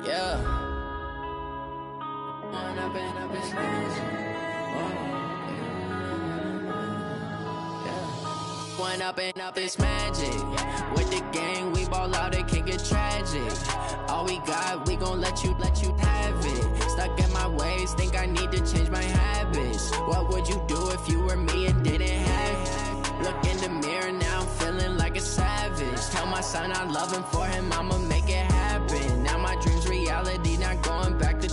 Yeah. When I've been smashed. When up, it's magic. With the gang, we ball out, it can get tragic. All we got, we gon' let you have it. Stuck in my ways, think I need to change my habits. What would you do if you were me and didn't have it? Look in the mirror, now I'm feeling like a savage. Tell my son I love him, for him I'ma make it happen. Now my dream's reality, not going back to.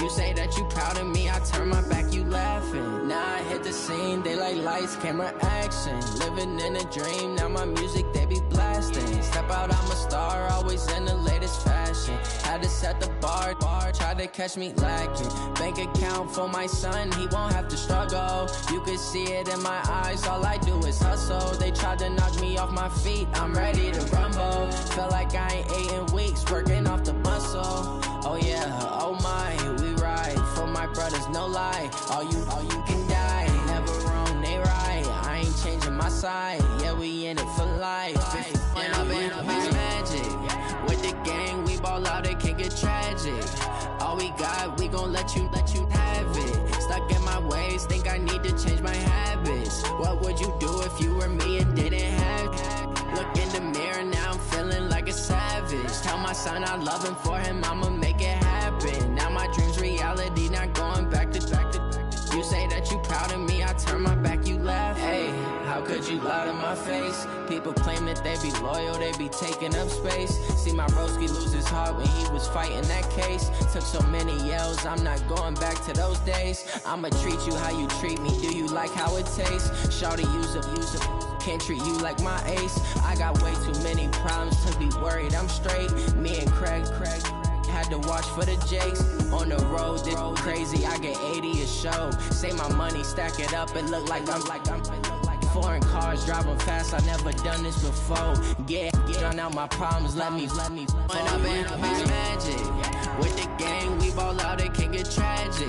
You say that you proud of me, I turn my back, you laughing. Now I hit the scene, they like lights, camera, action. Living in a dream, now my music, they be blasting. Step out, I'm a star, always in the latest fashion. Had to set the bar, try to catch me lacking. Bank account for my son, he won't have to struggle. You can see it in my eyes, all I do is hustle. They tried to knock me off my feet, I'm ready to rumble. Felt like I ain't ate in weeks, working off the muscle. Oh yeah, oh my, we ride for my brothers, no lie. All you can die, never wrong, they right. I ain't changing my side, yeah, we in it for life. When I've been it's magic. With the gang, we ball out, it can get tragic. All we got, we gon' let you have it. Stuck in my ways, think I need to change my habits. What would you do if you were me and didn't have it? Look in the mirror, now I'm feeling like a savage. Tell my son I love him, for him I'ma make it happen. Now my dream's reality, not going back to. You say that you proud of me, I turn my back, you laugh. Hey, how could you lie to my face? People claim that they be loyal, they be taking up space. See my broski lose his heart when he was fighting that case. Took so many yells, I'm not going back to those days. I'ma treat you how you treat me, do you like how it tastes? Shawty, use up, can't treat you like my ace. I got way too many problems to be worried, I'm straight. Me and Craig had to watch for the Jakes. On the road, this crazy, I get 80 a show. Say my money, stack it up, it look like I'm foreign cars, driving fast, I never done this before. Get drown out my problems, let me. When I've been it's magic. With the gang, we ball out, it can get tragic.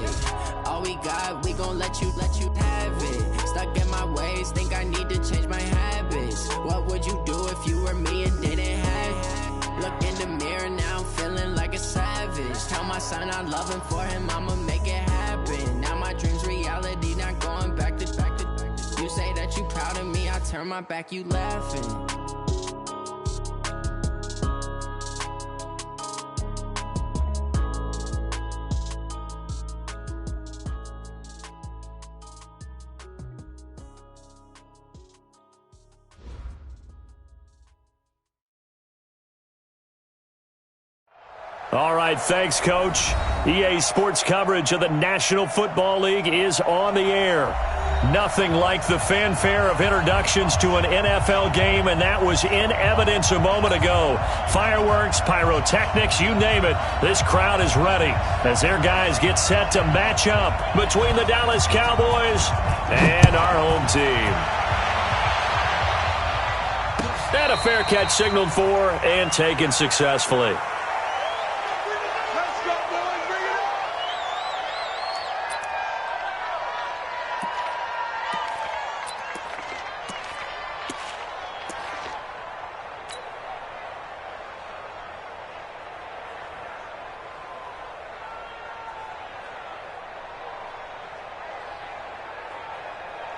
All we got, we gon' let you have it. Stuck in my ways, think I need to change my habits. What would you do if you were me and didn't have it? Look in the mirror, now I'm feeling like a savage. Tell my son I love him, for him I'ma make it happen. Now my dream's reality, not going back to. You say that you proud of me, I turn my back, you laughing. All right, thanks, Coach. EA Sports coverage of the National Football League is on the air. Nothing like the fanfare of introductions to an NFL game, and that was in evidence a moment ago. Fireworks, pyrotechnics, you name it. This crowd is ready as their guys get set to match up between the Dallas Cowboys and our home team. And a fair catch signaled for and taken successfully.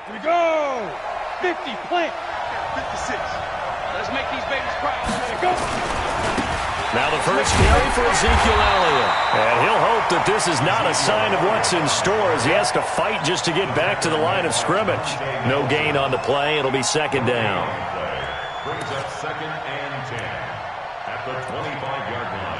Here we go! 50, plant. 56. Let's make these babies proud. Go! Now the first carry for Ezekiel Elliott. And he'll hope that this is not a sign of what's in store as he has to fight just to get back to the line of scrimmage. No gain on the play. It'll be second down. Brings up 2nd and 10 at the 25-yard line.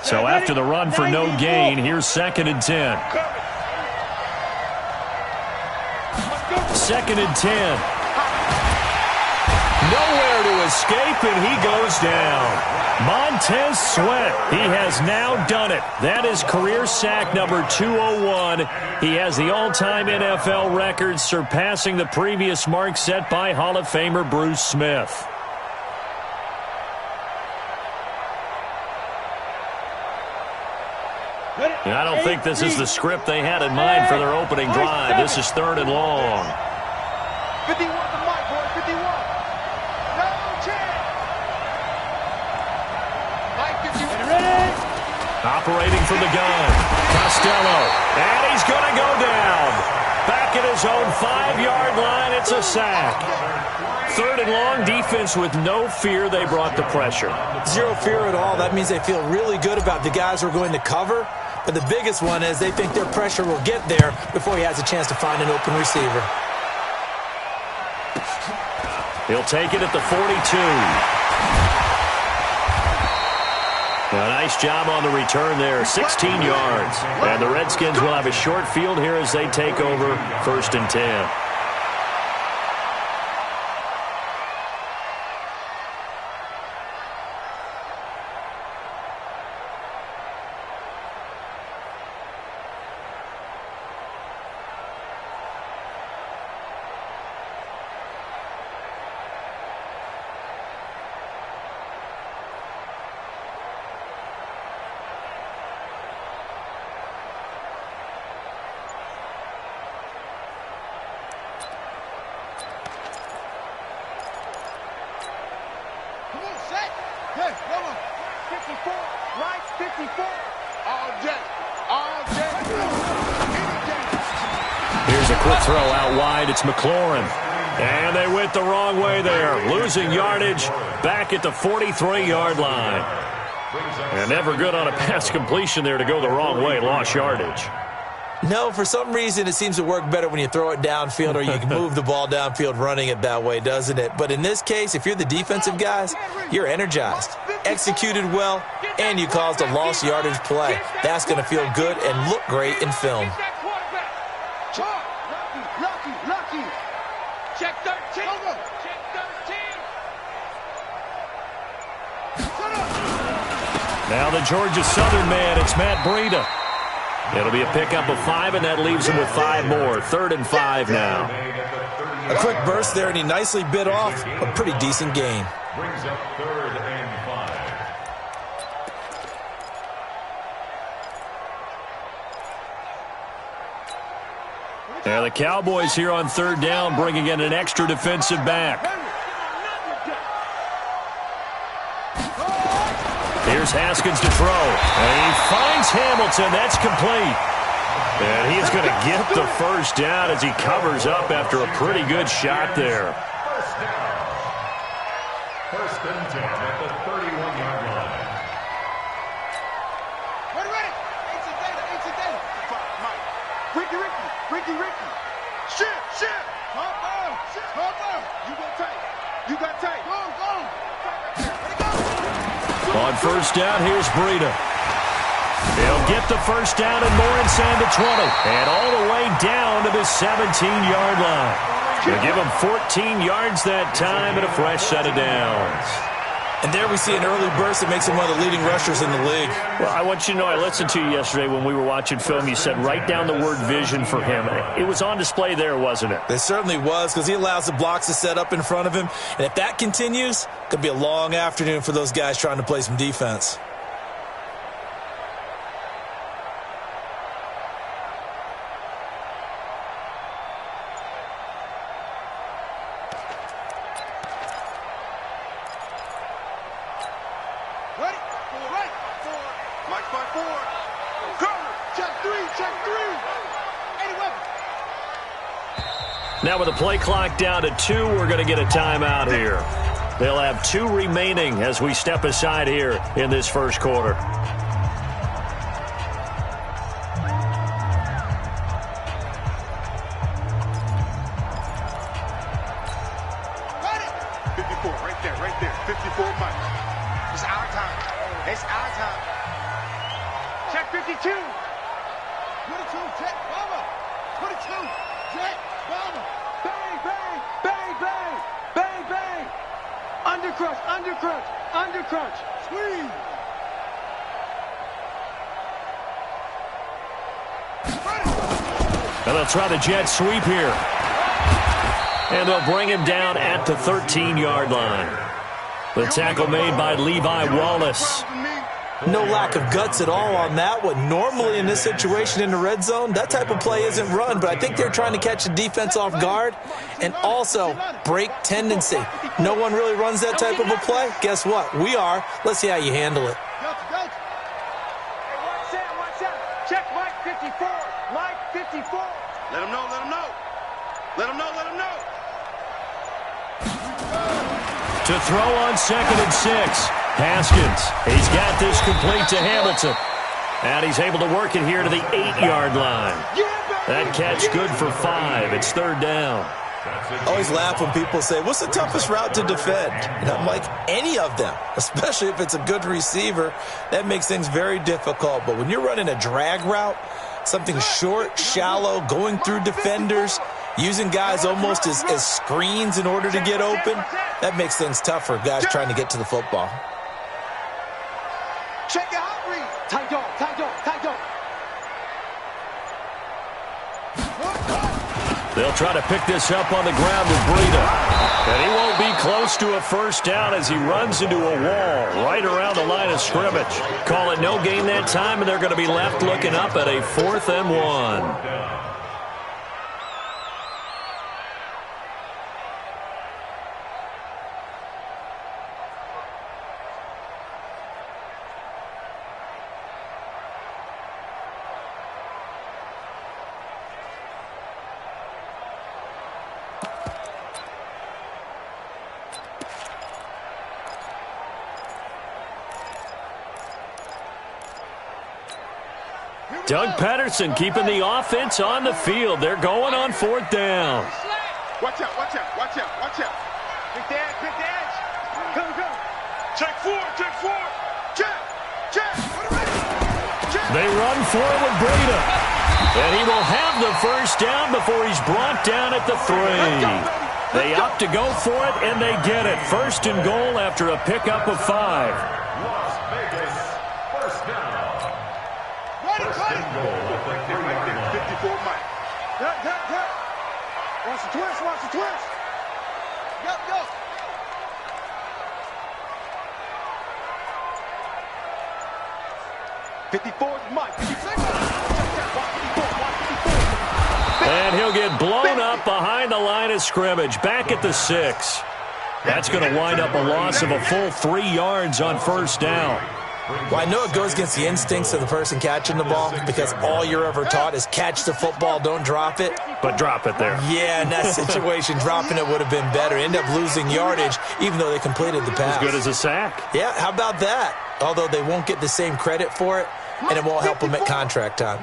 So after the run for no gain, here's 2nd and 10. 2nd and 10. Nowhere to escape, and he goes down. Montez Sweat, he has now done it. That is career sack number 201. He has the all-time NFL record, surpassing the previous mark set by Hall of Famer Bruce Smith. And I don't think this is the script they had in mind for their opening drive. This is 3rd and long. 51 to Mike, boy, 51. No chance. Mike, 51. Ready? Operating from the gun. Costello. And he's going to go down. Back at his own 5-yard line. It's a sack. 3rd and long, defense with no fear. They brought the pressure. Zero fear at all. That means they feel really good about the guys who are going to cover. But the biggest one is they think their pressure will get there before he has a chance to find an open receiver. He'll take it at the 42. A nice job on the return there, 16 yards. And the Redskins will have a short field here as they take over 1st and 10. Here's a quick throw out wide. It's McLaurin. And they went the wrong way there. Losing yardage back at the 43-yard line. And never good on a pass completion there to go the wrong way. Lost yardage. No, for some reason it seems to work better when you throw it downfield or you can move the ball downfield running it that way, doesn't it? But in this case, if you're the defensive guys, you're energized, executed well, and you caused a lost yardage play. That's going to feel good and look great in film. Lucky. Check 13. Check 13. Now the Georgia Southern man, it's Matt Breida. It'll be a pickup of 5, and that leaves him with 5 more. 3rd and 5 now. A quick burst there, and he nicely bit off a pretty decent gain. Brings up 3rd and 5. Now the Cowboys here on 3rd down, bringing in an extra defensive back. Here's Haskins to throw. And he finds Hamilton. That's complete. And he's going to get the first down as he covers up after a pretty good shot there. First down. 1st and 10 at the 31-yard line. Ready. It's a data. Mike. Ricky. Shit. Hop. You got tight. Go. On 1st down, here's Breida. He'll get the first down and more inside the 20. And all the way down to the 17-yard line. They'll give him 14 yards that time and a fresh set of downs. And there we see an early burst that makes him one of the leading rushers in the league. Well, I want you to know, I listened to you yesterday when we were watching film. You said write down the word vision for him. It was on display there, wasn't it? It certainly was, because he allows the blocks to set up in front of him. And if that continues, it could be a long afternoon for those guys trying to play some defense. Now with the play clock down to 2, we're going to get a timeout here. They'll have 2 remaining as we step aside here in this first quarter. Right there. 54 Mike. It's our time. Check 52. 22, check, Bama. 22, check, Bama. Bang. Undercrunch. Squeeze. And they'll try the jet sweep here. And they'll bring him down at the 13-yard line. The tackle made by Levi Wallace. No lack of guts at all on that one. Normally in this situation in the red zone, that type of play isn't run, but I think they're trying to catch the defense off guard and also break tendency. No one really runs that type of a play. Guess what? We are. Let's see how you handle it. Watch out. Check Mike 54. Mike 54. Let him know. To throw on 2nd and 6. Haskins, he's got this complete to Hamilton. And he's able to work it here to the 8-yard line. That catch good for 5. It's 3rd down. I always laugh when people say, what's the toughest route to defend? And I'm like, any of them, especially if it's a good receiver. That makes things very difficult. But when you're running a drag route, something short, shallow, going through defenders, using guys almost as screens in order to get open, that makes things tough for guys trying to get to the football. Check out read. Tight dog. They'll try to pick this up on the ground with Breida. And he won't be close to a first down as he runs into a wall right around the line of scrimmage. Call it no gain that time, and they're going to be left looking up at a 4th and 1. Doug Patterson keeping the offense on the field. They're going on 4th down. Watch out. Big edge. Come. Check 4. Check. They run forward with Breida. And he will have the first down before he's brought down at the 3. They opt to go for it, and they get it. 1st and goal after a pickup of 5. Las Vegas, first down. First and goal at the 3-yard line. 54 Mike. Cut. Watch the twist. Go. 54 Mike. And he'll get blown up behind the line of scrimmage. Back at the 6. That's going to wind up a loss of a full 3 yards on 1st down. Well, I know it goes against the instincts of the person catching the ball because all you're ever taught is catch the football, don't drop it. But drop it there. Yeah, in that situation, dropping it would have been better. End up losing yardage, even though they completed the pass. As good as a sack. Yeah, how about that? Although they won't get the same credit for it, and it won't help them at contract time.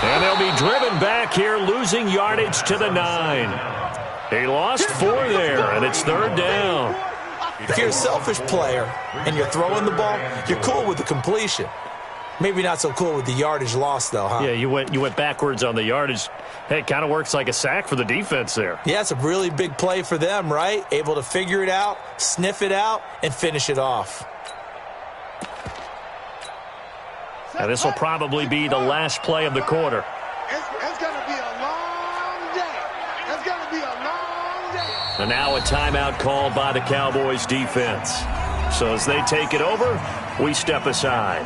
And they'll be driven back here, losing yardage to the 9. He lost 4 there, and it's 3rd down. If you're a selfish player and you're throwing the ball, you're cool with the completion. Maybe not so cool with the yardage loss, though, huh? Yeah, you went backwards on the yardage. Hey, it kind of works like a sack for the defense there. Yeah, it's a really big play for them, right? Able to figure it out, sniff it out, and finish it off. Now, this will probably be the last play of the quarter. It's going to be a long day. It's going to be a long day. And now a timeout called by the Cowboys defense. So as they take it over, we step aside.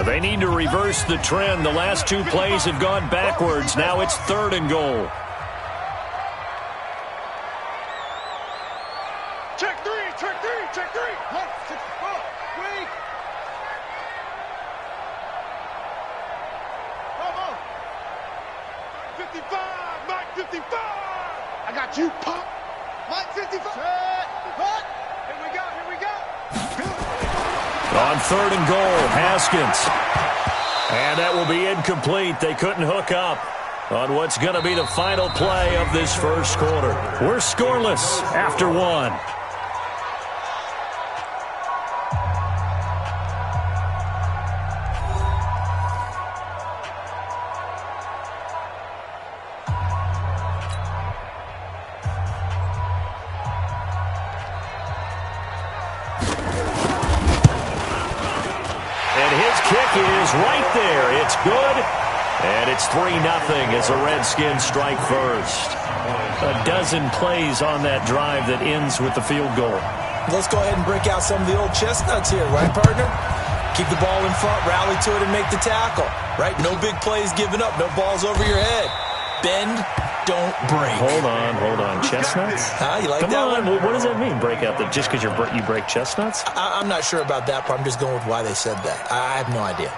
They need to reverse the trend. The last 2 plays have gone backwards. Now it's 3rd and goal. Check 3. Hey, 64. Weak. Come on. 55. Mike 55. I got you, pop. Mike 55. Hut. Here we go. On 3rd and goal, Haskins. And that will be incomplete. They couldn't hook up on what's going to be the final play of this first quarter. We're scoreless after 1. Right there. It's good. And it's 3-0 as the Redskins strike first. A dozen plays on that drive that ends with the field goal. Let's go ahead and break out some of the old chestnuts here, right, partner? Keep the ball in front, rally to it, and make the tackle, right? No big plays given up, no balls over your head. Bend, don't break. Hold on. Chestnuts? You like Come that on. one? What does that mean, break out? Just because you break chestnuts? I'm not sure about that part. I'm just going with why they said that. I have no idea.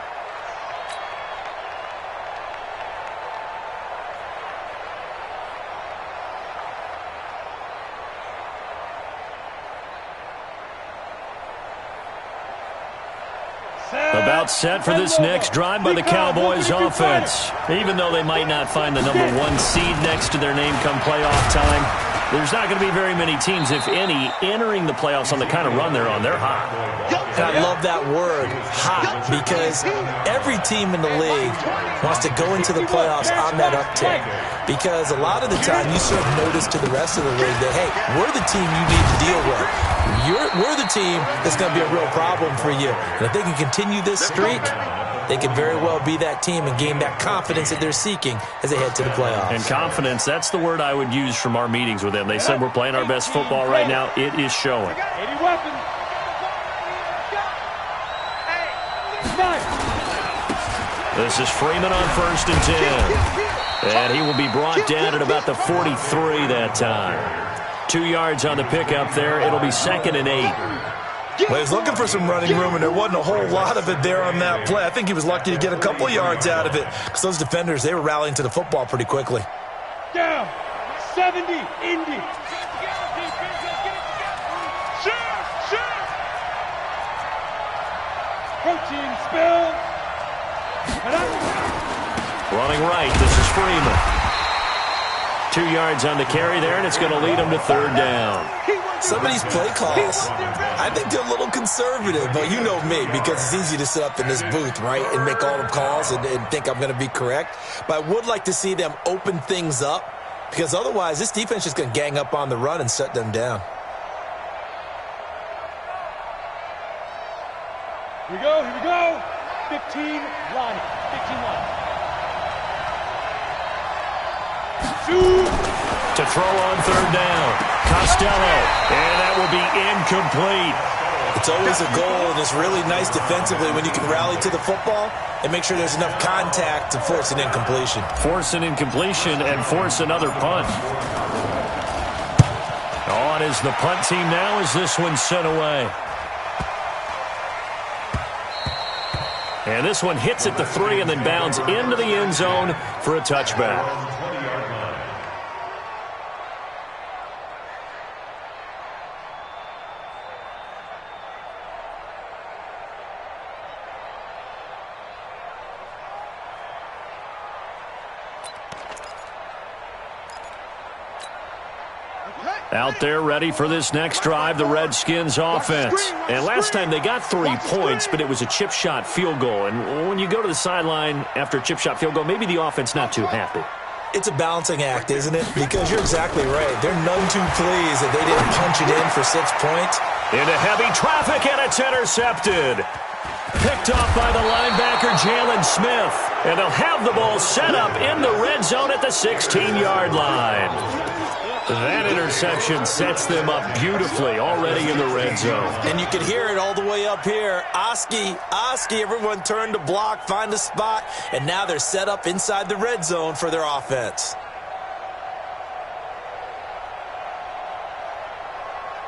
About set for this next drive by the Cowboys offense. Even though they might not find the number 1 seed next to their name come playoff time, there's not going to be very many teams, if any, entering the playoffs on the kind of run they're on. They're hot. And I love that word, hot, because every team in the league wants to go into the playoffs on that uptick. Because a lot of the time you serve notice to the rest of the league that, hey, we're the team you need to deal with. We're the team that's going to be a real problem for you. And if they can continue this streak, they could very well be that team and gain that confidence that they're seeking as they head to the playoffs. And confidence, that's the word I would use from our meetings with them. They said we're playing our best football right now. It is showing. 80 weapons. This is Freeman on 1st and 10. And he will be brought down at about the 43 that time. 2 yards on the pickup there. It'll be 2nd and 8. Well, he was looking for some running room, and there wasn't a whole lot of it there on that play. I think he was lucky to get a couple of yards out of it because those defenders, they were rallying to the football pretty quickly. Down. 70. Indy. Protein spill. Running right, this is Freeman. 2 yards on the carry there, and it's going to lead him to 3rd down. Some of these play calls, I think they're a little conservative, but you know me, because it's easy to sit up in this booth, right, and make all the calls and think I'm going to be correct. But I would like to see them open things up, because otherwise this defense is going to gang up on the run and shut them down. Here we go. 15, Lonnie. 15, Lonnie. To throw on 3rd down. Costello. And that will be incomplete. It's always a goal, and it's really nice defensively when you can rally to the football and make sure there's enough contact to force an incompletion. Force an incompletion and force another punt. On is the punt team now as this one's sent away. And this one hits at the 3 and then bounds into the end zone for a touchback. Out there ready for this next drive, the Redskins offense. And last time they got 3 points, but it was a chip shot field goal. And when you go to the sideline after a chip shot field goal, maybe the offense not too happy. It's a balancing act, isn't it? Because you're exactly right. They're none too pleased that they didn't punch it in for 6 points. Into heavy traffic, and it's intercepted. Picked off by the linebacker, Jalen Smith. And they'll have the ball set up in the red zone at the 16-yard line. That interception sets them up beautifully already in the red zone. And you can hear it all the way up here. Oski, everyone turned to block, find a spot, and now they're set up inside the red zone for their offense.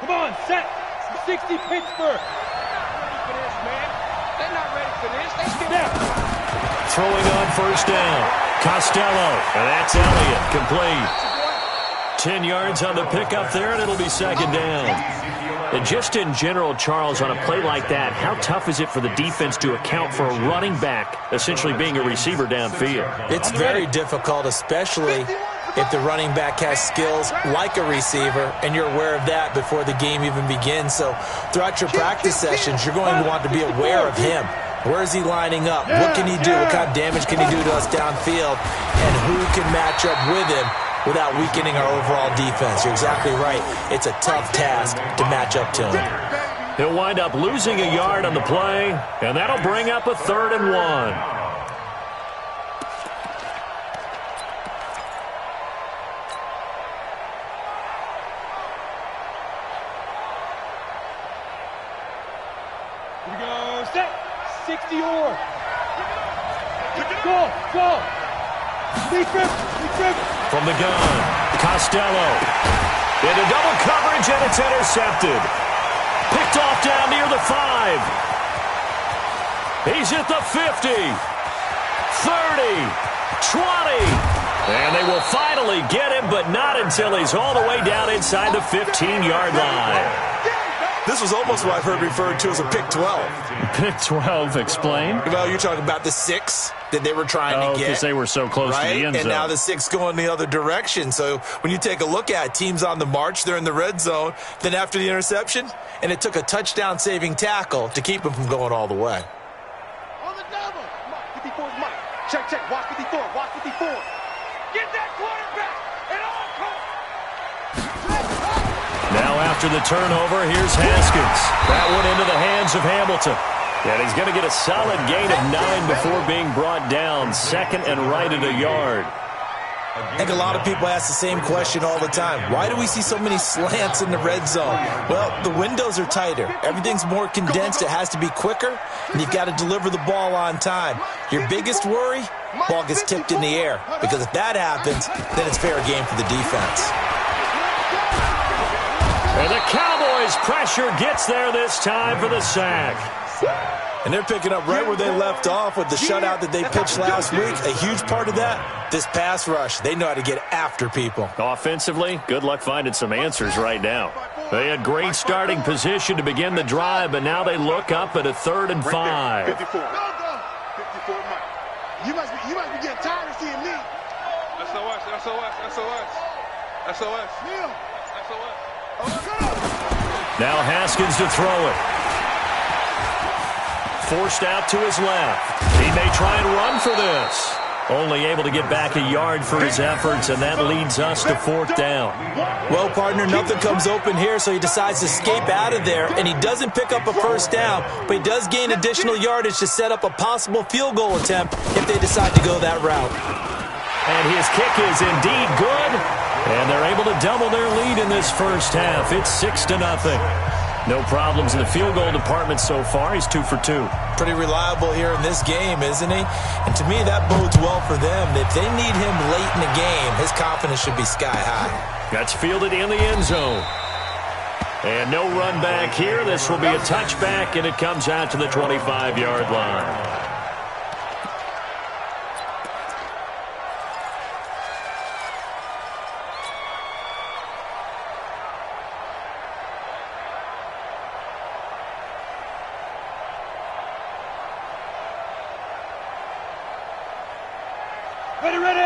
Come on, set. 60 Pittsburgh. Ready for this, man. They're not ready for this. They still throwing on 1st down. Costello, and that's Elliott, complete. 10 yards on the pickup there, and it'll be 2nd down. And just in general, Charles, on a play like that, how tough is it for the defense to account for a running back essentially being a receiver downfield? It's very difficult, especially if the running back has skills like a receiver, and you're aware of that before the game even begins. So throughout your practice sessions, you're going to want to be aware of him. Where is he lining up? What can he do? What kind of damage can he do to us downfield? And who can match up with him without weakening our overall defense? You're exactly right. It's a tough task to match up to him. He'll wind up losing a yard on the play, and that'll bring up a 3rd and 1. Dior. Go. Defense. From the gun, Costello. Into double coverage, and it's intercepted. Picked off down near the 5. He's at the 50. 30. 20. And they will finally get him, but not until he's all the way down inside the 15-yard line. This was almost what I've heard referred to as a pick 12. Pick 12, explain? Well, you're talking about the 6 that they were trying to get. Because they were so close to the end zone. And now the 6 going the other direction. So when you take a look at teams on the march, they're in the red zone. Then after the interception, and it took a touchdown-saving tackle to keep them from going all the way. On the double. 54 is Mike. Check. Watch 54. Get that quarterback. And all come. Now after the turnover, here's Haskins. That one into the hands of Hamilton. And he's going to get a solid gain of 9 before being brought down. 2nd and right at a yard. I think a lot of people ask the same question all the time. Why do we see so many slants in the red zone? Well, the windows are tighter. Everything's more condensed. It has to be quicker, and you've got to deliver the ball on time. Your biggest worry? Ball gets tipped in the air. Because if that happens, then it's fair game for the defense. And the Cowboys' pressure gets there this time for the sack. And they're picking up right where they left off with the shutout that they pitched last week. A huge part of that, this pass rush. They know how to get after people. Offensively, good luck finding some answers right now. They had great starting position to begin the drive, but now they look up at a 3rd and 5. 54, Mike. You must be getting tired of seeing me. SOS. Neil. Now Haskins to throw it. Forced out to his left. He may try and run for this. Only able to get back a yard for his efforts, and that leads us to 4th down. Well, partner, nothing comes open here, so he decides to escape out of there, and he doesn't pick up a 1st down, but he does gain additional yardage to set up a possible field goal attempt if they decide to go that route. And his kick is indeed good, and they're able to double their lead in this first half. It's 6-0. No problems in the field goal department so far. He's 2 for 2. Pretty reliable here in this game, isn't he? And to me, that bodes well for them. If they need him late in the game, his confidence should be sky high. That's fielded in the end zone. And no run back here. This will be a touchback, and it comes out to the 25-yard line.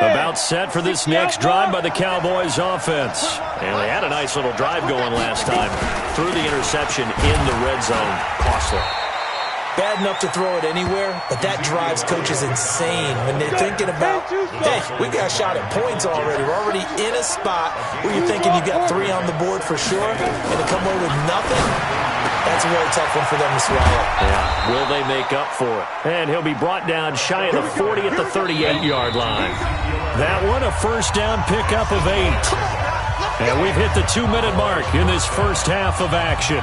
About set for this next drive by the Cowboys offense. And they had a nice little drive going last time. Threw the interception in the red zone. Costly. Bad enough to throw it anywhere, but that drives coaches insane when they're thinking about, hey, we got a shot at points already. We're already in a spot where you're thinking you've got 3 on the board for sure, and to come away with nothing, that's a really tough one for them to swallow. Yeah. Will they make up for it? And he'll be brought down shy of the 40 at the 38-yard line. That one, a first down pickup of 8. And we've hit the 2-minute mark in this first half of action.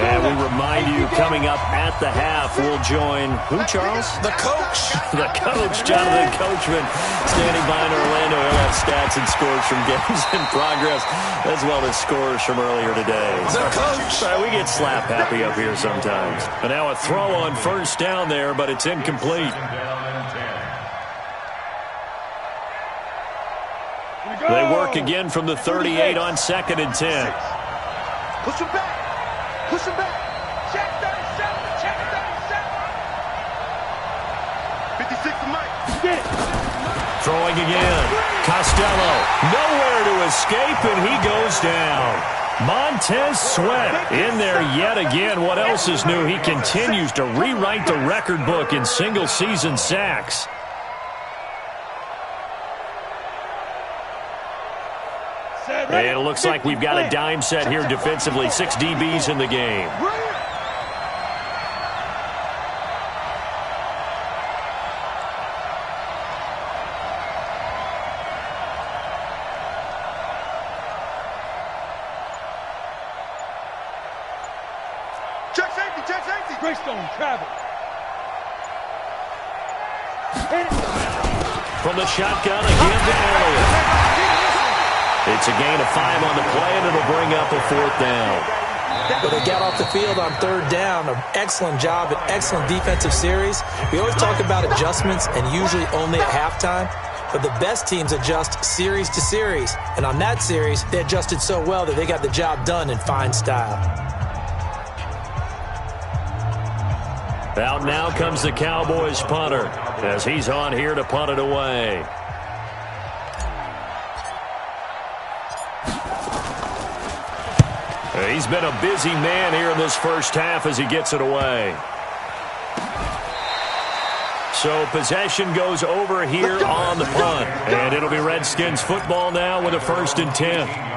And we remind you, coming up at the half, we'll join, who, Charles? The coach. The coach, Jonathan Coachman, standing by in Orlando. He'll have stats and scores from games in progress, as well as scores from earlier today. The coach. We get slap happy up here sometimes. And now a throw on first down there, but it's incomplete. They work again from the 38 on 2nd and 10. Push him back. Push him back. Check 37. 56 to Mike. Get it. Throwing again. Costello. Nowhere to escape, and he goes down. Montez Sweat in there yet again. What else is new? He continues to rewrite the record book in single-season sacks. And it looks like we've got a dime set here defensively. 6 DBs in the game. Greystone, travel. From the shotgun again to Elliott. It's a gain of 5 on the play, and it'll bring up a 4th down. But they got off the field on 3rd down. An excellent job, an excellent defensive series. We always talk about adjustments, and usually only at halftime. But the best teams adjust series to series. And on that series, they adjusted so well that they got the job done in fine style. Out now comes the Cowboys punter as he's on here to punt it away. He's been a busy man here in this first half as he gets it away. So possession goes over here on the punt. And it'll be Redskins football now with a 1st and 10.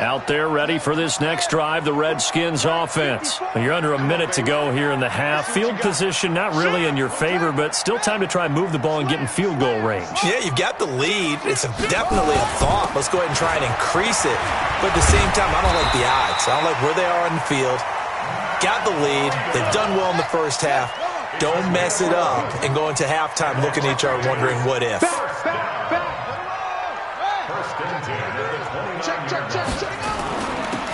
Out there ready for this next drive, the Redskins offense. You're under a minute to go here in the half. Field position not really in your favor, but still time to try and move the ball and get in field goal range. Yeah, you've got the lead. It's definitely a thought. Let's go ahead and try and increase it. But at the same time, I don't like the odds. I don't like where they are on the field. Got the lead. They've done well in the first half. Don't mess it up and go into halftime looking at each other wondering what if.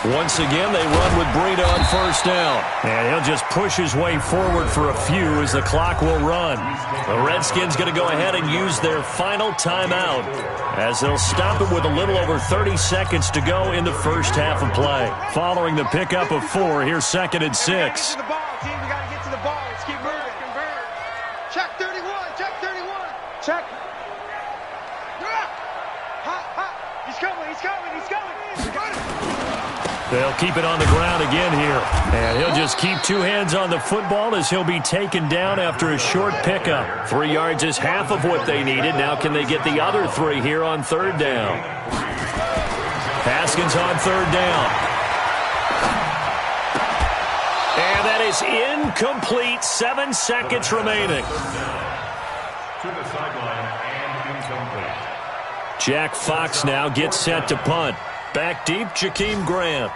Once again, they run with Breida on 1st down. And he'll just push his way forward for a few as the clock will run. The Redskins going to go ahead and use their final timeout as they'll stop it with a little over 30 seconds to go in the first half of play. Following the pickup of 4, here's 2nd and 6. We got to get to the ball. Let's keep moving. Check 31. Check 31. Check. He's coming. He's coming. He's coming. They'll keep it on the ground again here. And he'll just keep 2 hands on the football as he'll be taken down after a short pickup. 3 yards is half of what they needed. Now can they get the other 3 here on 3rd down? Haskins on 3rd down. And that is incomplete. 7 seconds remaining. To the sideline and incomplete. Jack Fox now gets set to punt. Back deep, Jakeem Grant.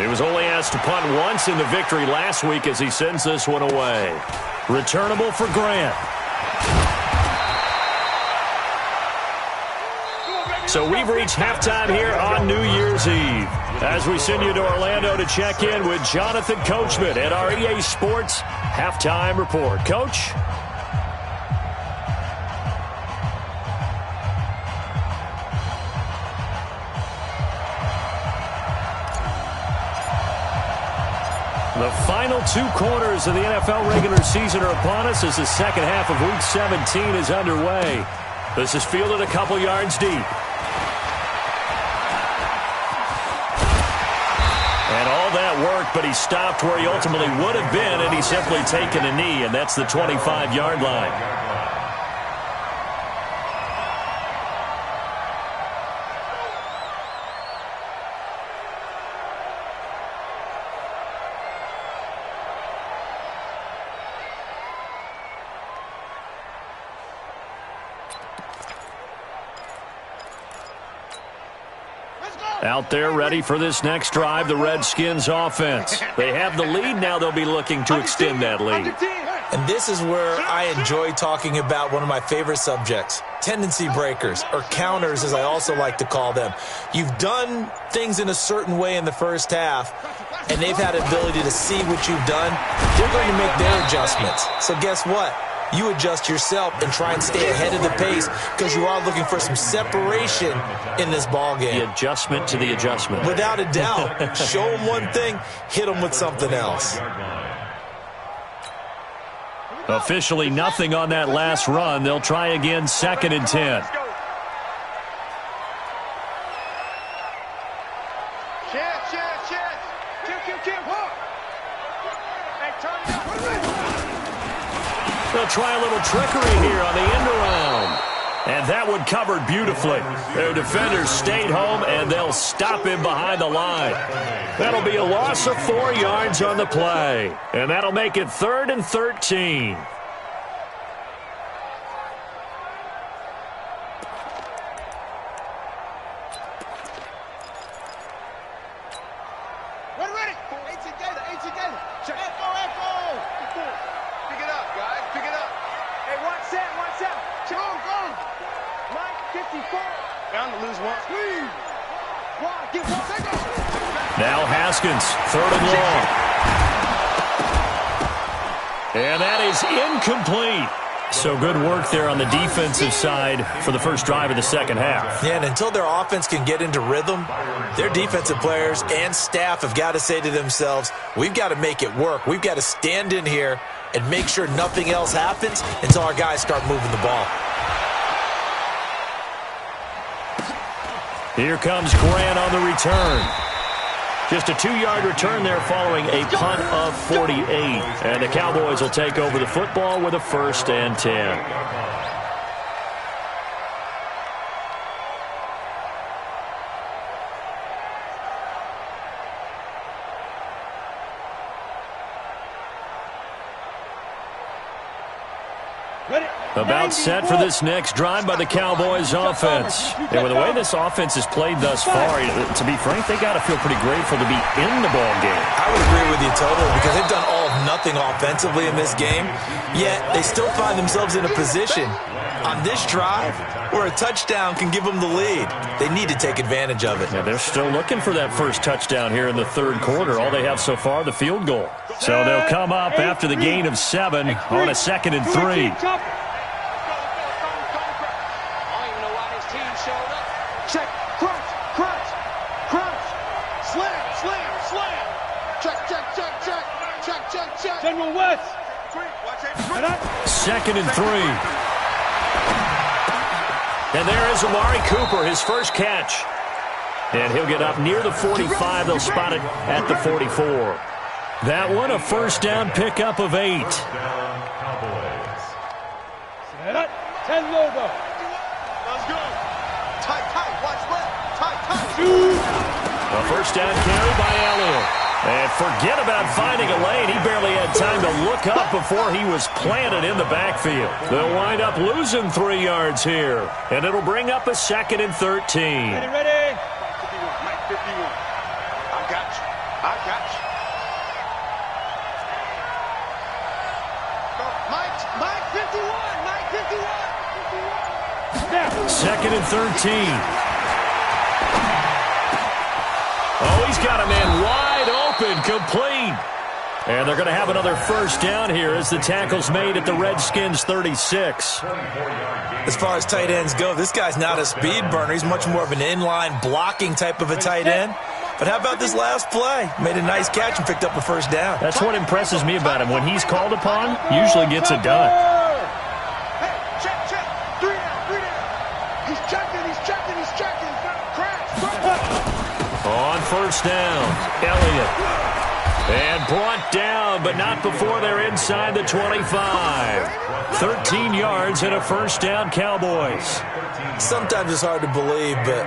He was only asked to punt once in the victory last week as he sends this one away. Returnable for Grant. So we've reached halftime here on New Year's Eve as we send you to Orlando to check in with Jonathan Coachman at our EA Sports Halftime Report. Coach? The final 2 quarters of the NFL regular season are upon us as the second half of Week 17 is underway. This is fielded a couple yards deep. And all that work, but he stopped where he ultimately would have been, and he's simply taken a knee, and that's the 25-yard line. Out there ready for this next drive, the Redskins offense. They have the lead. Now they'll be looking to extend that lead. And this is where I enjoy talking about one of my favorite subjects, tendency breakers, or counters as I also like to call them. You've done things in a certain way in the first half, and they've had the ability to see what you've done. They're going to make their adjustments. So guess what? You adjust yourself and try and stay ahead of the pace because you are looking for some separation in this ball game. The adjustment to the adjustment. Without a doubt. Show them one thing, hit them with something else. Officially nothing on that last run. They'll try again, 2nd and 10. They'll try a little trickery here on the end around. And that one covered beautifully. Their defenders stayed home, and they'll stop him behind the line. That'll be a loss of 4 yards on the play. And that'll make it 3rd and 13. Ready. 18 Gator. Check. Echo. Pick it up, guys. Pick it up. Hey, one set. Go. Mike, 54. Bound to lose one. Please. Get one. Take it. Now Haskins, 3rd and long. And that is incomplete. So good work there on the defensive side for the first drive of the second half. Yeah, and until their offense can get into rhythm, their defensive players and staff have got to say to themselves, we've got to make it work. We've got to stand in here and make sure nothing else happens until our guys start moving the ball. Here comes Grant on the return. Just a 2-yard return there following a punt of 48. And the Cowboys will take over the football with a 1st and 10. About set for this next drive by the Cowboys offense. And with the way this offense has played thus far, to be frank, they got to feel pretty grateful to be in the ball game. I would agree with you totally because they've done all of nothing offensively in this game, yet they still find themselves in a position on this drive where a touchdown can give them the lead. They need to take advantage of it. Yeah, they're still looking for that first touchdown here in the 3rd quarter. All they have so far, the field goal. So they'll come up after the gain of 7 on a 2nd and 3. Check, crunch, slam. Check. General West. 2nd and 3. And there is Amari Cooper, his first catch. And he'll get up near the 45. They'll spot it at the 44. That one, a first down pickup of 8. 10 logo. Let's go. Tight. Watch left. Tight. A first down carry by Elliott. And forget about finding a lane. He barely had time to look up before he was planted in the backfield. They'll wind up losing 3 yards here. And it'll bring up a 2nd and 13. Ready. Mike 51. I got you. Mike 51. Mike 51. 2nd and 13. Oh, he's got a man wide open, complete. And they're going to have another first down here as the tackle's made at the Redskins' 36. As far as tight ends go, this guy's not a speed burner. He's much more of an inline blocking type of a tight end. But how about this last play? Made a nice catch and picked up a first down. That's what impresses me about him. When he's called upon, usually gets it done. Hey, check. 3 down. He's checking. Crash. On first down, Elliott. And brought down, but not before they're inside the 25. 13 yards and a first down, Cowboys. Sometimes it's hard to believe, but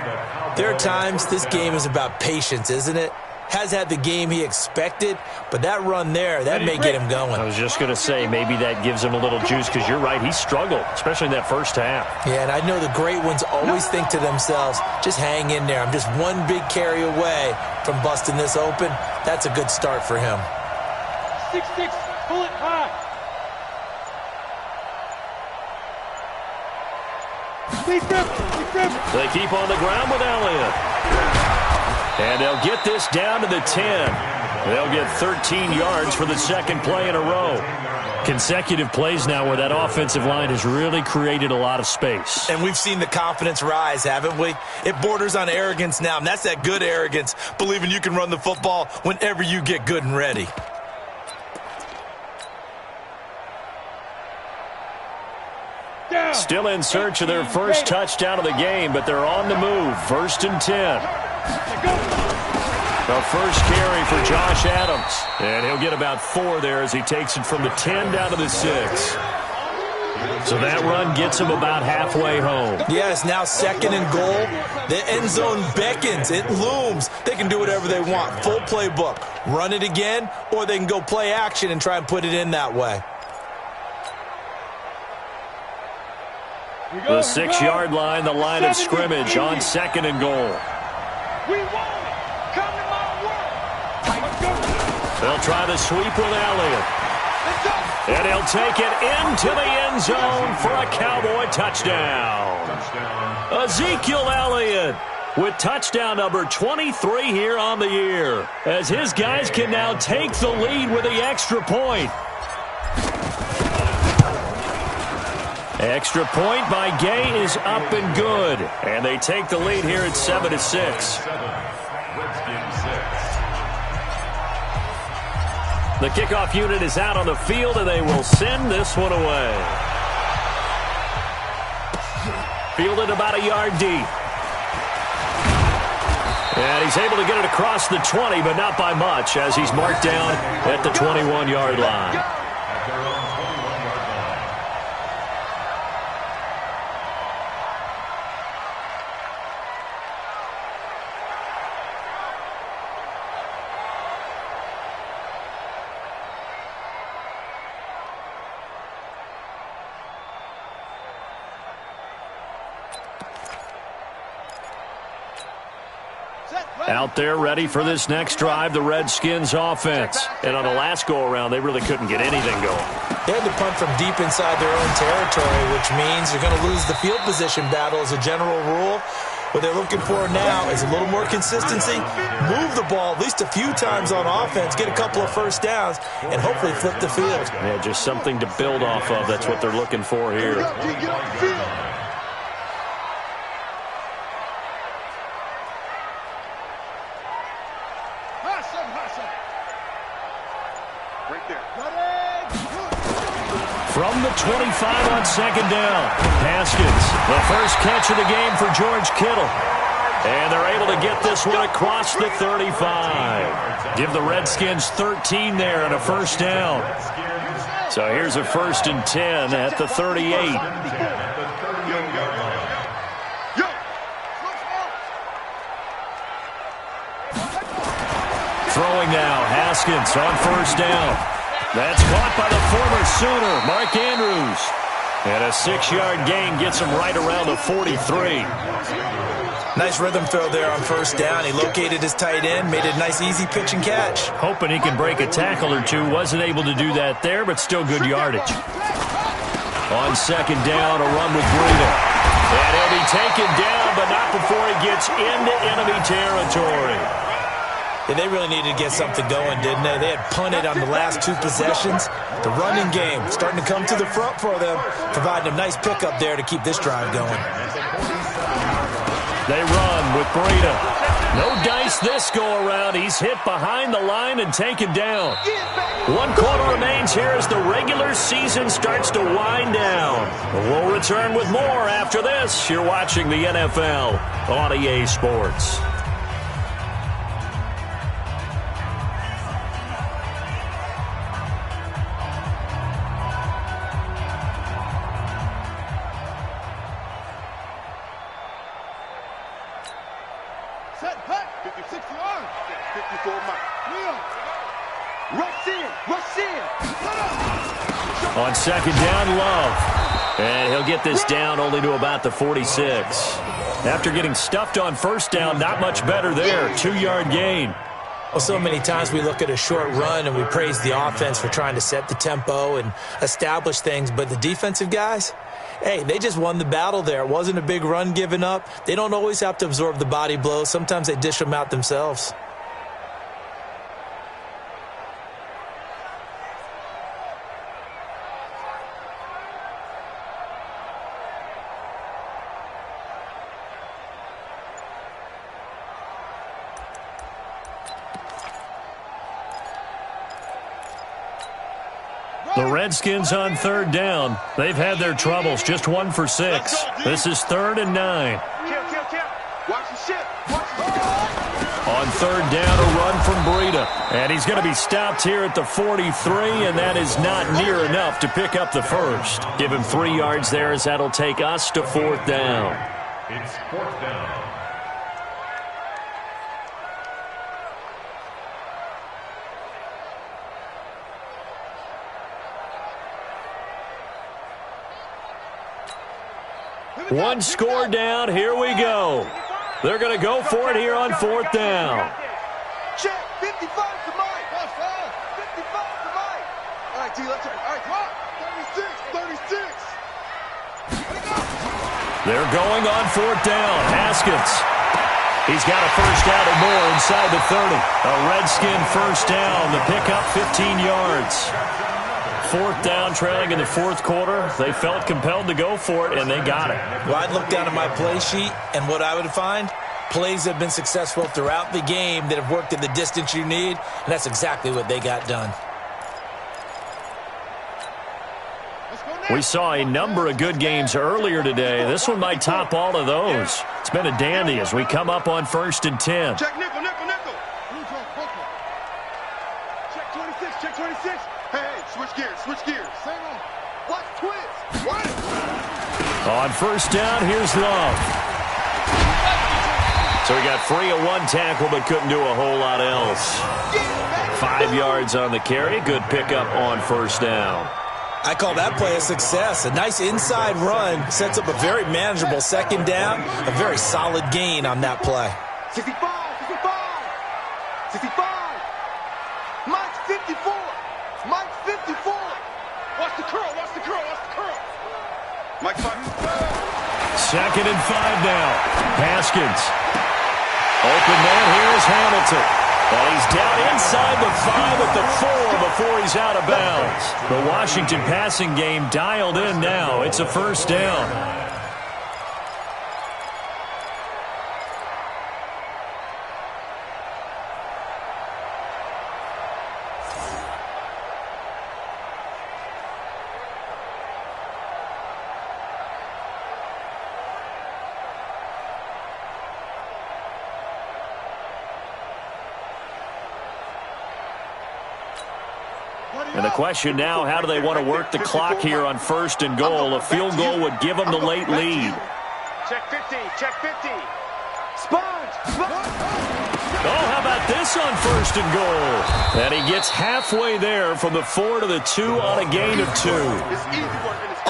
there are times this game is about patience, isn't it? Has had the game he expected, but that run there, that may get him going. I was just going to say, maybe that gives him a little juice because you're right, he struggled, especially in that first half. Yeah, and I know the great ones always think to themselves, just hang in there. I'm just one big carry away from busting this open. That's a good start for him. 6-6, pull it high. They keep on the ground with Elliott. And they'll get this down to the 10. They'll get 13 yards for the second play in a row. Consecutive plays now where that offensive line has really created a lot of space. And we've seen the confidence rise, haven't we? It borders on arrogance now, and that's that good arrogance, believing you can run the football whenever you get good and ready. Still in search of their first touchdown of the game, but they're on the move. 1st and 10. The first carry for Josh Adams. And he'll get about 4 there as he takes it from the 10 down to the 6. So that run gets him about halfway home. Yeah, it's now 2nd and goal. The end zone beckons. It looms. They can do whatever they want. Full playbook. Run it again, or they can go play action and try and put it in that way. The 6-yard line, the line of scrimmage on 2nd and goal. We won it. Come to my world. They'll try the sweep with Elliott. Let's go. And he'll take it into the end zone for a Cowboy touchdown. Ezekiel Elliott with touchdown number 23 here on the year, as his guys can now take the lead with the extra point. Extra point by Gay is up and good, and they take the lead here at 7-6. The kickoff unit is out on the field, and they will send this one away. Fielded about a yard deep. And he's able to get it across the 20, but not by much, as he's marked down at the 21-yard line. Out there ready for this next drive, the Redskins offense. And on the last go-around, they really couldn't get anything going. They had to punt from deep inside their own territory, which means you're going to lose the field position battle as a general rule. What they're looking for now is a little more consistency, move the ball at least a few times on offense, get a couple of first downs, and hopefully flip the field. Yeah, just something to build off of. That's what they're looking for here. From the 25 on 2nd down, Haskins, the first catch of the game for George Kittle. And they're able to get this one across the 35. Give the Redskins 13 there and a first down. So here's a 1st and 10 at the 38. Throwing now, Haskins on 1st down. That's caught by the former Sooner, Mark Andrews. And a 6-yard gain gets him right around the 43. Nice rhythm throw there on 1st down. He located his tight end, made a nice easy pitch and catch. Hoping he can break a tackle or two. Wasn't able to do that there, but still good yardage. On 2nd down, a run with Breida. And he'll be taken down, but not before he gets into enemy territory. Yeah, they really needed to get something going, didn't they? They had punted on the last 2 possessions. The running game starting to come to the front for them, providing a nice pickup there to keep this drive going. They run with Breida. No dice this go-around. He's hit behind the line and taken down. 1 quarter remains here as the regular season starts to wind down. We'll return with more after this. You're watching the NFL on EA Sports. On 2nd down, Love. And he'll get this down only to about the 46. After getting stuffed on 1st down, not much better there. 2-yard gain. Well, so many times we look at a short run and we praise the offense for trying to set the tempo and establish things. But the defensive guys, hey, they just won the battle there. It wasn't a big run given up. They don't always have to absorb the body blows. Sometimes they dish them out themselves. The Redskins on 3rd down. They've had their troubles, just 1 for 6. This is 3rd and 9. Watch the ship. On third down, a run from Breida. And he's going to be stopped here at the 43, and that is not near enough to pick up the first. Give him 3 yards there as that'll take us to fourth down. It's fourth down. One score down. Here we go. They're going to go for it here on fourth down. Check. 55 to Mike. 55 to Mike. All right, T, let's turn. All right, come on. 36. They're going on fourth down. Haskins. He's got a first down and more inside the 30. A Redskin first down. The pickup 15 yards. Fourth down, trailing in the fourth quarter. They felt compelled to go for it, and they got it. Well, I'd look down at my play sheet, and what I would find, plays have been successful throughout the game that have worked at the distance you need, and that's exactly what they got done. We saw a number of good games earlier today. This one might top all of those. It's been a dandy as we come up on 1st and 10. Check nickel. Check 26, check 26. Hey, switch gears. Watch twist. What? On first down, here's Love. So he got free of one tackle but couldn't do a whole lot else. 5 yards on the carry. Good pickup on first down. I call that play a success. A nice inside run sets up a very manageable second down. A very solid gain on that play. 65. Mike's 54. Watch the curl. Mike 5. 2nd and 5 now. Haskins. Open man, here's Hamilton. And he's down inside the 5 at the 4 before he's out of bounds. The Washington passing game dialed in now. It's a first down. And the question now, how do they want to work the clock here on 1st and goal? A field goal would give them the late lead. Check 50. Sponge. Oh, how about this on 1st and goal? And he gets halfway there from the 4 to the 2 on a gain of 2.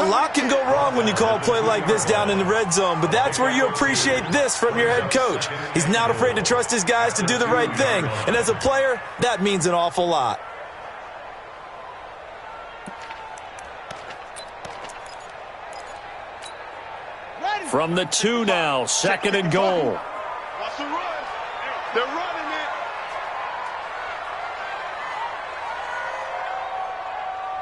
A lot can go wrong when you call a play like this down in the red zone, but that's where you appreciate this from your head coach. He's not afraid to trust his guys to do the right thing, and as a player, that means an awful lot. From the 2 now, 2nd and goal. Watch the run. They're running it.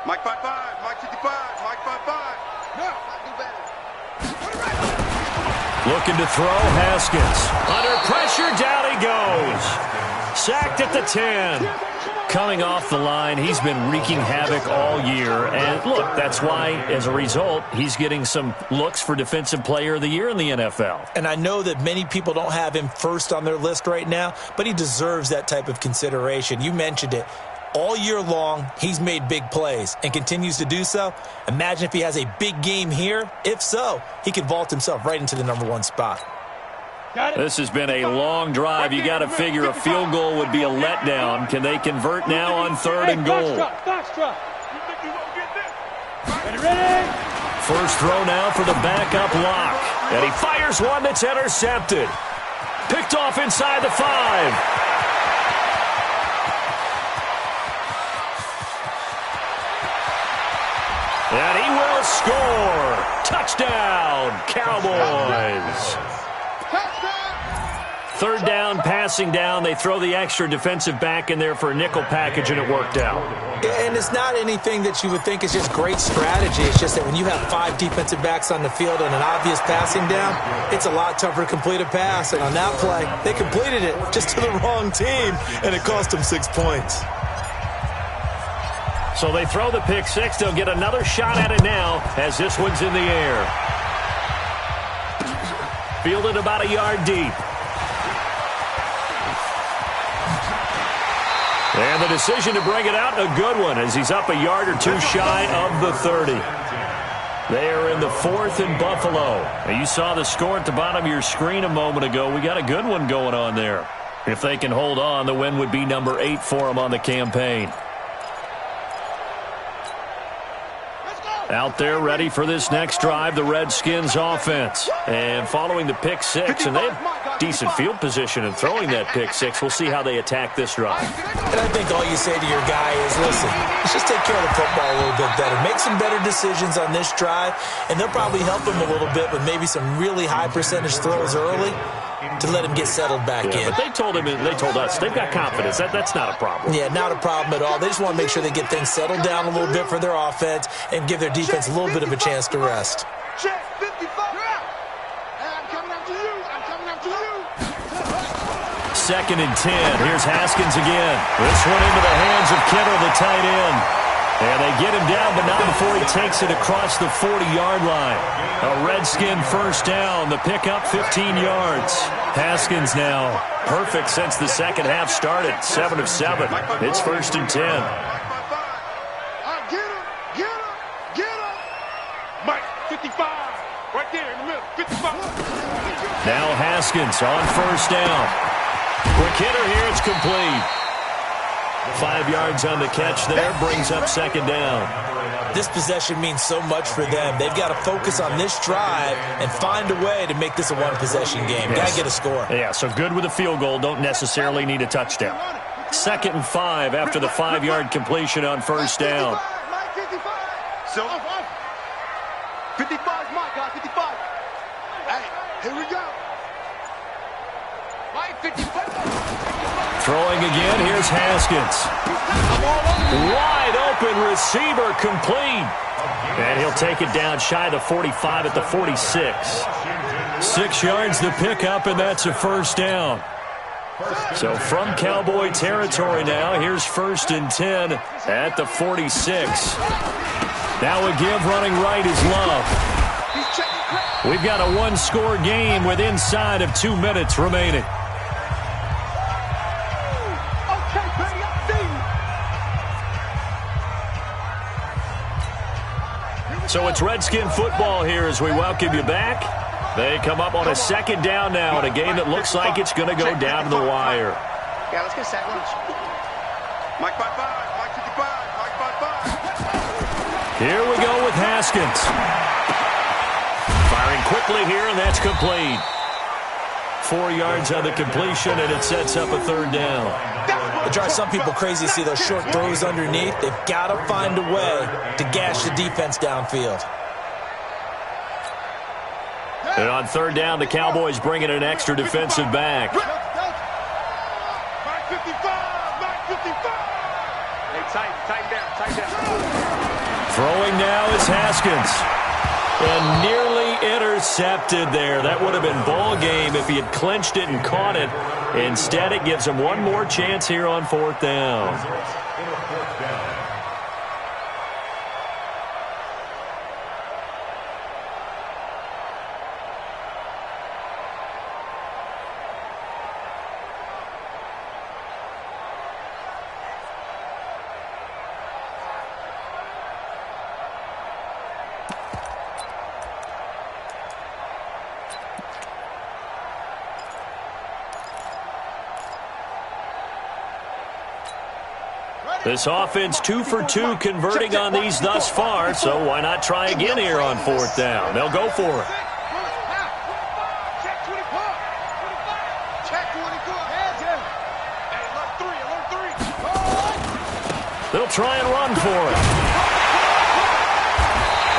Mike 5-5. Mike 55. Mike 5-5. No, do better. Looking to throw, Haskins. Under pressure, down he goes. Sacked at the 10. Coming off the line, he's been wreaking havoc all year. And look, that's why, as a result, he's getting some looks for Defensive Player of the Year in the NFL. And I know that many people don't have him first on their list right now, but he deserves that type of consideration. You mentioned it. All year long, he's made big plays and continues to do so. Imagine if he has a big game here. If so, he could vault himself right into the #1 spot. This has been a long drive. You got to figure a field goal would be a letdown. Can they convert now on 3rd and goal? First throw now for the backup lock. And he fires one that's intercepted. Picked off inside the 5. And he will score. Touchdown, Cowboys. 3rd down, passing down. They throw the extra defensive back in there for a nickel package, and it worked out. And it's not anything that you would think is just great strategy. It's just that when you have 5 defensive backs on the field and an obvious passing down, it's a lot tougher to complete a pass. And on that play, they completed it just to the wrong team, and it cost them 6 points. So they throw the pick 6. They'll get another shot at it now as this one's in the air. Fielded about a yard deep. And the decision to bring it out, a good one, as he's up a yard or two shy of the 30. They are in the 4th in Buffalo. And you saw the score at the bottom of your screen a moment ago. We got a good one going on there. If they can hold on, the win would be number 8 for them on the campaign. Out there ready for this next drive, the Redskins offense. And following the pick six, and they have decent field position in throwing that pick six. We'll see how they attack this drive. And I think all you say to your guy is, listen, let's just take care of the football a little bit better. Make some better decisions on this drive, and they'll probably help him a little bit with maybe some really high percentage throws early to let him get settled back in. But they told us, they've got confidence. That's not a problem. Yeah, not a problem at all. They just want to make sure they get things settled down a little bit for their offense and give their defense a little bit of a chance to rest. Check 55. I'm coming after you. I'm coming after you. 2nd and 10. Here's Haskins again. This one into the hands of Kittle, the tight end. And they get him down, but not before he takes it across the 40-yard line. A Redskin first down. The pickup, 15 yards. Haskins now perfect since the second half started. 7 of 7. It's 1st and 10. Get him. Mike, 55. Right there in the middle. 55. Now Haskins on first down. Quick hitter here. It's complete. 5 yards on the catch there, brings up 2nd down. This possession means so much for them. They've got to focus on this drive and find a way to make this a one-possession game. Got to get a score. Yeah, so good with a field goal. Don't necessarily need a touchdown. 2nd and 5 after the 5-yard completion on first down. Mike, 55. So, 55 is Mike, guys, 55. Hey, here we go. Mike, 55. Throwing again, here's Haskins. Wide open receiver, complete. And he'll take it down shy of the 45 at the 46. 6 yards the pickup, and that's a first down. So from Cowboy territory now, here's 1st and 10 at the 46. Now a give running right is Love. We've got a one-score game with inside of 2 minutes remaining. So it's Redskin football here as we welcome you back. They come up on a 2nd down now in a game that looks like it's going to go down to the wire. Yeah, let's get sack lunch. Mike 55, Mike 55, Mike 55. Here we go with Haskins. Firing quickly here, and that's complete. 4 yards on the completion, and it sets up a 3rd down. It drives some people crazy to see those short throws underneath. They've got to find a way to gash the defense downfield. And on 3rd down, the Cowboys bring in an extra defensive back. Mike 55, Mike 55. Hey, tighten down. Throwing now is Haskins. And nearly intercepted there. That would have been ball game if he had clinched it and caught it. Instead, it gives him one more chance here on 4th down. This offense 2 for 2 converting on these thus far, so why not try again here on 4th down? They'll go for it. Check 24. Check 24. Hands in. Hey, alert 3. They'll try and run for it.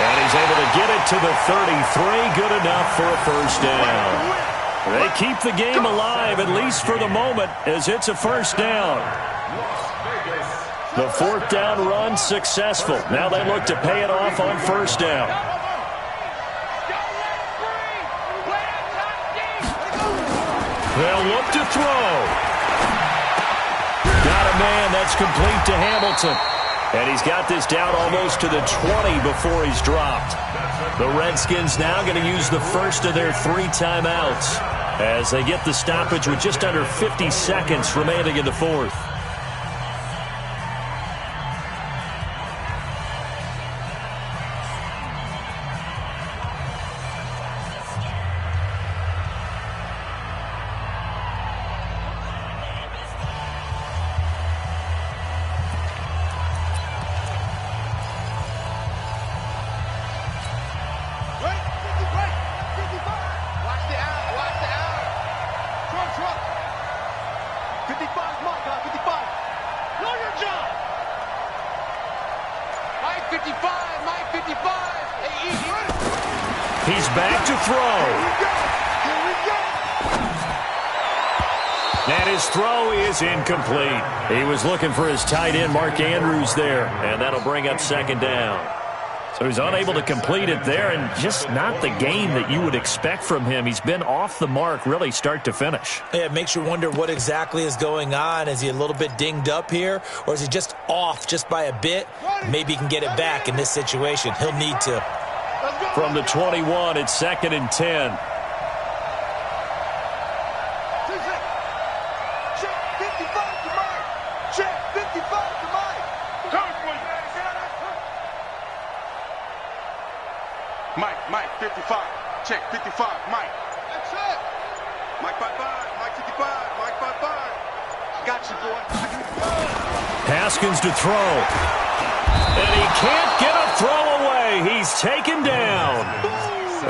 And he's able to get it to the 33. Good enough for a first down. They keep the game alive, at least for the moment, as it's a first down. The 4th down run successful. Now they look to pay it off on first down. They'll look to throw. Got a man. That's complete to Hamilton. And he's got this down almost to the 20 before he's dropped. The Redskins now going to use the first of their 3 timeouts as they get the stoppage with just under 50 seconds remaining in the 4th. He's back to throw. And his throw is incomplete. He was looking for his tight end, Mark Andrews, there, and that'll bring up second down. So he's unable to complete it there, and just not the game that you would expect from him. He's been off the mark, really, start to finish. Yeah, it makes you wonder what exactly is going on. Is he a little bit dinged up here, or is he just off just by a bit? Maybe he can get it back in this situation. He'll need to. From the 21, it's 2nd and 10. Mike, 55. Check, 55. Mike. That's it. Mike 55. Mike 55. Mike 55. Got you, boy. Haskins to throw. And he can't get a throw away. He's taken down.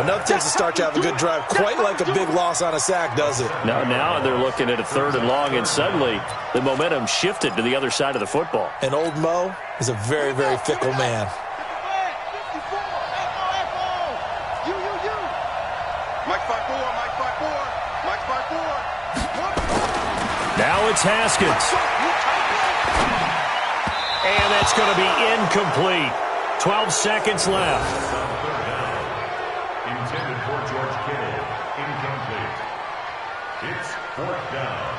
Enough takes to start to have a good drive. Quite like a big loss on a sack, does it? Now they're looking at a 3rd and long, and suddenly the momentum shifted to the other side of the football. And old Mo is a very, very fickle man. Now it's Haskins. And that's going to be incomplete. 12 seconds left. Intended for George Kittle. Incomplete. It's 4th down.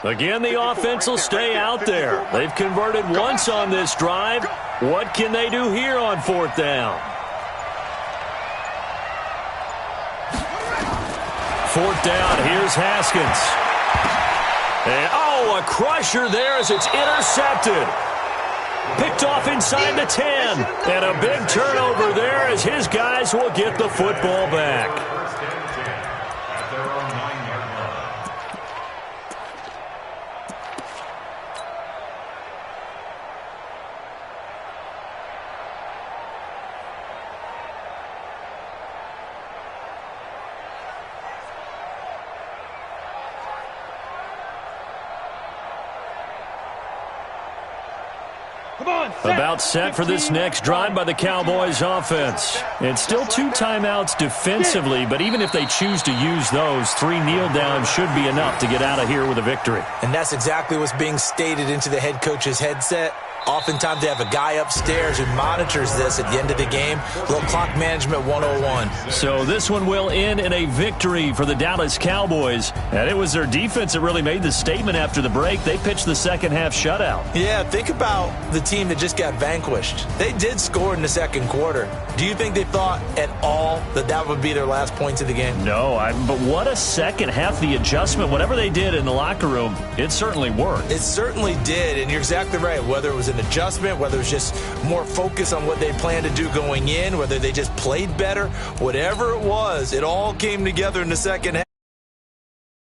Again, the offense will stay out there. They've converted once on this drive. What can they do here on 4th down? 4th down, here's Haskins. And, a crusher there as it's intercepted. Picked off inside the 10. And a big turnover there as his guys will get the football back. About set for this next drive by the Cowboys offense. And still 2 timeouts defensively, but even if they choose to use those, 3 kneel downs should be enough to get out of here with a victory. And that's exactly what's being stated into the head coach's headset. Oftentimes they have a guy upstairs who monitors this at the end of the game. Little clock management 101. So this one will end in a victory for the Dallas Cowboys. And it was their defense that really made the statement after the break. They pitched the second half shutout. Yeah, think about the team that just got vanquished. They did score in the second quarter. Do you think they thought at all that that would be their last points of the game? No, but what a second half. The adjustment, whatever they did in the locker room, it certainly worked. It certainly did, and you're exactly right. Whether it was an adjustment, whether it was just more focus on what they planned to do going in, whether they just played better, whatever it was, it all came together in the second half.